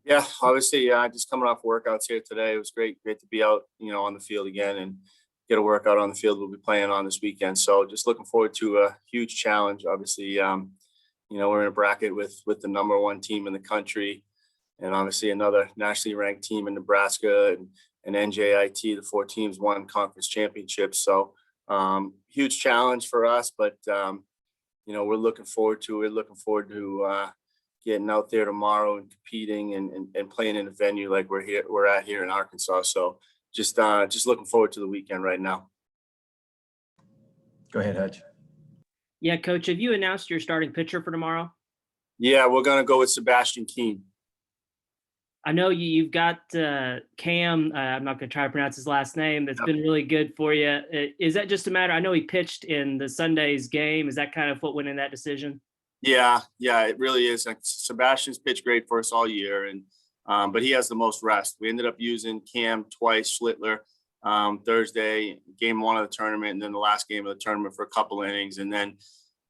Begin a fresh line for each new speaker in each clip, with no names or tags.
Yeah, obviously, just coming off workouts here today. It was great to be out, on the field again and get a workout on the field we'll be playing on this weekend. So just looking forward to a huge challenge. Obviously, we're in a bracket with the number one team in the country, and obviously another nationally ranked team in Nebraska and NJIT. The four teams won conference championships. So huge challenge for us, but we're looking forward to it. Looking forward to getting out there tomorrow and competing and playing in a venue like we're at here in Arkansas. So just looking forward to the weekend right now.
Go ahead, Hutch.
Yeah, Coach, have you announced your starting pitcher for tomorrow?
Yeah, we're gonna go with Sebastian Keene.
I know you've got Cam. I'm not going to try to pronounce his last name. That's been really good for you. Is that just a matter? I know he pitched in the Sunday's game. Is that kind of what went in that decision?
Yeah, it really is. Like, Sebastian's pitched great for us all year, and but he has the most rest. We ended up using Cam twice, Schlittler Thursday, game one of the tournament, and then the last game of the tournament for a couple innings, and then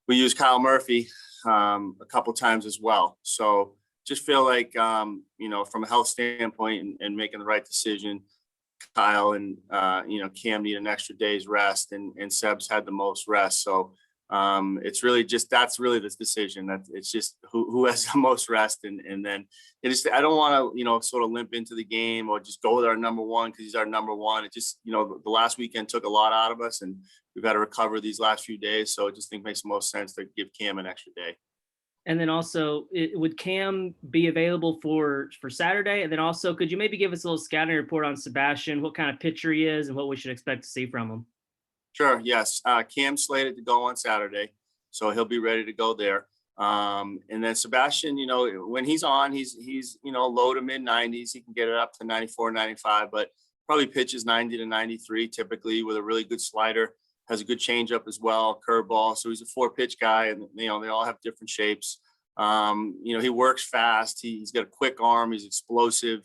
we used Kyle Murphy a couple times as well. So just feel like from a health standpoint and making the right decision, Kyle and Cam need an extra day's rest, and Seb's had the most rest. So it's really that's really this decision. That it's just who has the most rest, and then I don't want to sort of limp into the game or just go with our number one because he's our number one. It just the last weekend took a lot out of us, and we've got to recover these last few days. So I just think it makes the most sense to give Cam an extra day.
And then also, would Cam be available for Saturday? And then also, could you maybe give us a little scouting report on Sebastian, what kind of pitcher he is and what we should expect to see from him?
Sure. Yes. Cam's slated to go on Saturday, so he'll be ready to go there. And then Sebastian, when he's on, he's low to mid 90s. He can get it up to 94, 95, but probably pitches 90 to 93 typically with a really good slider. Has a good changeup as well, curveball. So he's a 4-pitch guy, and they all have different shapes. He works fast. He's got a quick arm. He's explosive.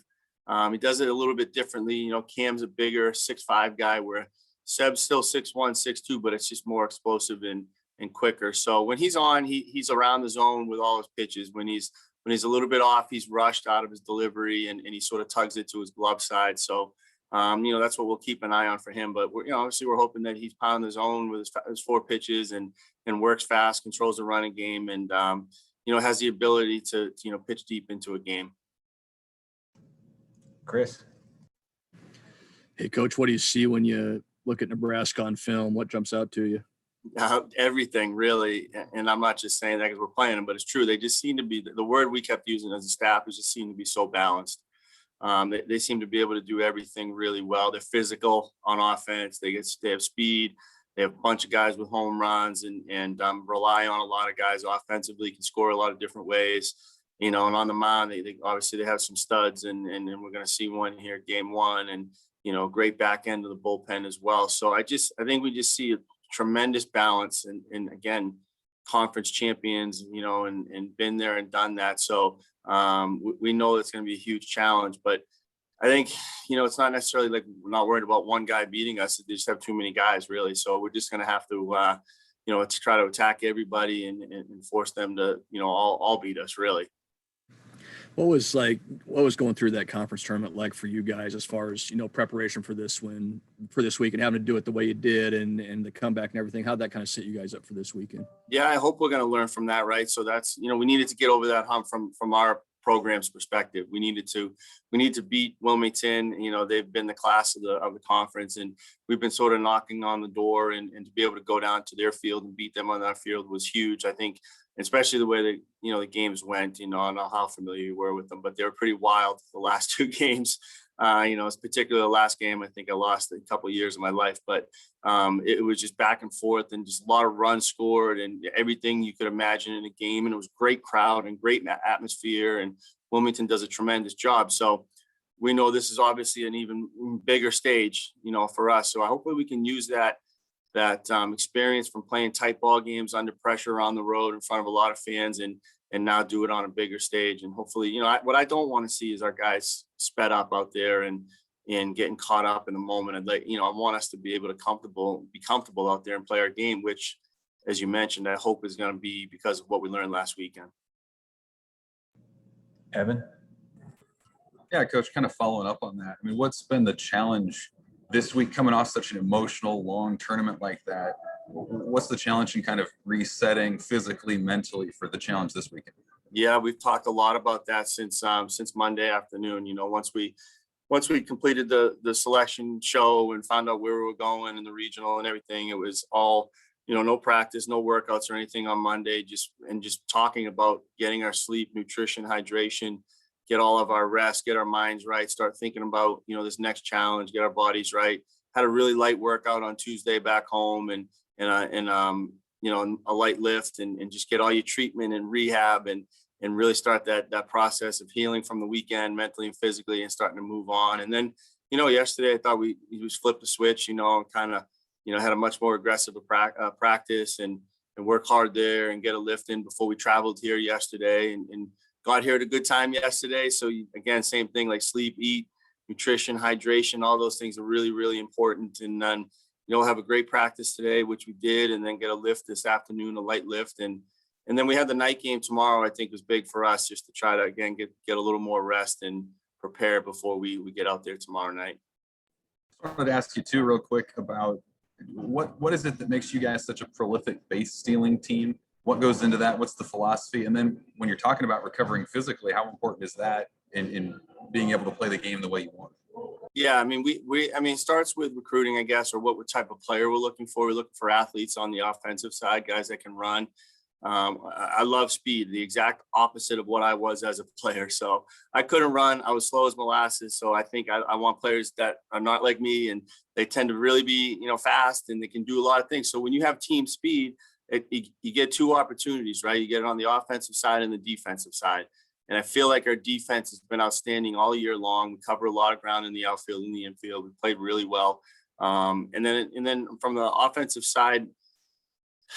He does it a little bit differently. Cam's a bigger 6'5" guy, where Seb's still 6'1", 6'2", but it's just more explosive and quicker. So when he's on, he's around the zone with all his pitches. When he's a little bit off, he's rushed out of his delivery and he sort of tugs it to his glove side. So that's what we'll keep an eye on for him. But obviously we're hoping that he's pounding the zone with his 4 pitches and works fast, controls the running game, and has the ability to pitch deep into a game.
Chris.
Hey, Coach, what do you see when you look at Nebraska on film? What jumps out to you?
Everything, really. And I'm not just saying that because we're playing them, but it's true. They just seem to be, the word we kept using as a staff is just seem to be so balanced. They seem to be able to do everything really well. They're physical on offense. They have speed. They have a bunch of guys with home runs and rely on a lot of guys offensively, can score a lot of different ways. And on the mound, they obviously have some studs, and we're going to see one here, game one, and great back end of the bullpen as well. So I think we just see a tremendous balance, and again, conference champions, and been there and done that. So we know it's going to be a huge challenge, but I think, it's not necessarily like we're not worried about one guy beating us. They just have too many guys, really. So we're just going to have to, to try to attack everybody and force them to, all beat us, really.
What was going through that conference tournament like for you guys as far as, preparation for this week and having to do it the way you did and the comeback and everything? How'd that kind of set you guys up for this weekend?
Yeah, I hope we're going to learn from that, right? So that's, we needed to get over that hump from our program's perspective. We need to beat Wilmington. They've been the class of the conference, and we've been sort of knocking on the door, and to be able to go down to their field and beat them on that field was huge. I think, especially the way that, the games went, I don't know how familiar you were with them, but they were pretty wild the last 2 games. It's particularly the last game, I think I lost a couple of years of my life, but it was just back and forth and just a lot of runs scored and everything you could imagine in a game. And it was great crowd and great atmosphere, and Wilmington does a tremendous job. So we know this is obviously an even bigger stage, for us. So hopefully we can use that experience from playing tight ball games under pressure on the road in front of a lot of fans and now do it on a bigger stage. And hopefully, what I don't want to see is our guys sped up out there and getting caught up in the moment. And I want us to be able to be comfortable out there and play our game, which, as you mentioned, I hope is going to be because of what we learned last weekend.
Evan? Yeah, Coach, kind of following up on that. I mean, what's been the challenge this week coming off such an emotional, long tournament like that? What's the challenge in kind of resetting physically, mentally for the challenge this weekend?
Yeah, we've talked a lot about that since Monday afternoon. Once we completed the selection show and found out where we were going in the regional and everything, it was all, no practice, no workouts or anything on Monday, just talking about getting our sleep, nutrition, hydration, get all of our rest, get our minds right, start thinking about, this next challenge, get our bodies right. Had a really light workout on Tuesday back home and a light lift and just get all your treatment and rehab and really start that process of healing from the weekend mentally and physically and starting to move on. And then, yesterday I thought we just flipped the switch, and kind of, had a much more aggressive practice and work hard there and get a lift in before we traveled here yesterday and got here at a good time yesterday. So again, same thing, like sleep, eat, nutrition, hydration, all those things are really, really important. And then, have a great practice today, which we did, and then get a lift this afternoon, a light lift. And then we have the night game tomorrow, I think was big for us just to try to, again, get a little more rest and prepare before we get out there tomorrow night.
I wanted to ask you too, real quick, about what is it that makes you guys such a prolific base stealing team? What goes into that? What's the philosophy? And then when you're talking about recovering physically, how important is that in being able to play the game the way you want?
Yeah, I mean, it starts with recruiting, I guess, or what type of player we're looking for. We're looking for athletes on the offensive side, guys that can run. I love speed, the exact opposite of what I was as a player. So I couldn't run. I was slow as molasses. So I think I want players that are not like me, and they tend to really be, fast, and they can do a lot of things. So when you have team speed, you get two opportunities, right? You get it on the offensive side and the defensive side. And I feel like our defense has been outstanding all year long. We cover a lot of ground in the outfield, in the infield. We played really well. And then from the offensive side,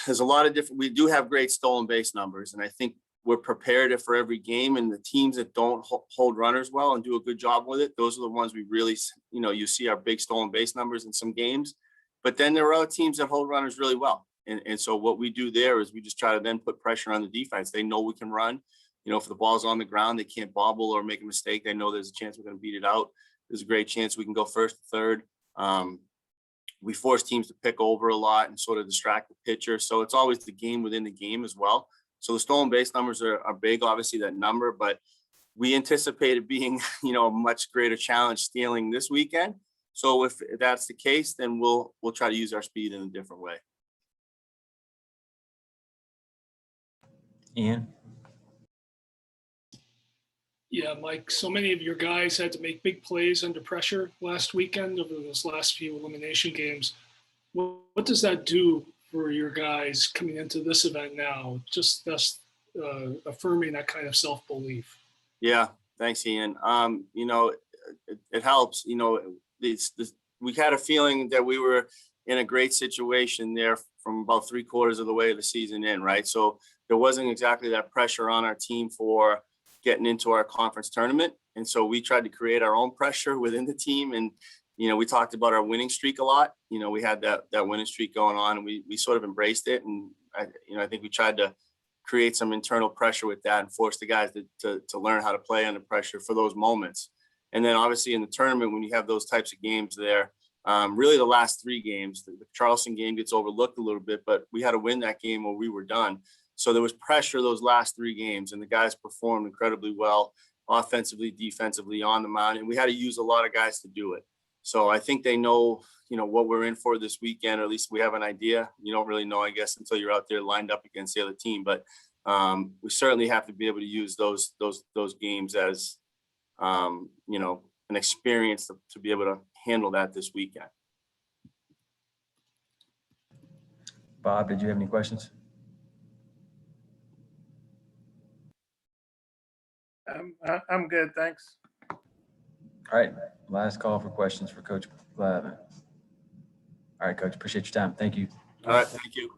there's a lot of we do have great stolen base numbers. And I think we're prepared for every game. And the teams that don't hold runners well and do a good job with it, those are the ones we really, you see our big stolen base numbers in some games. But then there are other teams that hold runners really well. And so what we do there is we just try to then put pressure on the defense. They know we can run. If the ball's on the ground, they can't bobble or make a mistake. They know there's a chance we're going to beat it out. There's a great chance we can go first to third. We force teams to pick over a lot and sort of distract the pitcher. So it's always the game within the game as well. So the stolen base numbers are big, obviously, that number, but we anticipate it being, a much greater challenge stealing this weekend. So if that's the case, then we'll try to use our speed in a different way.
Ian?
Yeah, Mike, so many of your guys had to make big plays under pressure last weekend over those last few elimination games. What does that do for your guys coming into this event now? Just thus affirming that kind of self-belief.
Yeah, thanks, Ian. It helps. We had a feeling that we were in a great situation there from about 3/4 of the way of the season in, right? So there wasn't exactly that pressure on our team for getting into our conference tournament. And so we tried to create our own pressure within the team. And, we talked about our winning streak a lot. We had that winning streak going on, and we sort of embraced it. And I think we tried to create some internal pressure with that and force the guys to learn how to play under pressure for those moments. And then obviously in the tournament, when you have those types of games there, really the last 3 games, the Charleston game gets overlooked a little bit, but we had to win that game or we were done. So there was pressure those last 3 games, and the guys performed incredibly well, offensively, defensively, on the mound, and we had to use a lot of guys to do it. So I think they know, what we're in for this weekend, or at least we have an idea. You don't really know, I guess, until you're out there lined up against the other team. But we certainly have to be able to use those games as, an experience to be able to handle that this weekend.
Bob, did you have any questions?
I'm good, thanks.
All right, last call for questions for Coach Glavine. All right, Coach, appreciate your time. Thank you.
All right, thank you.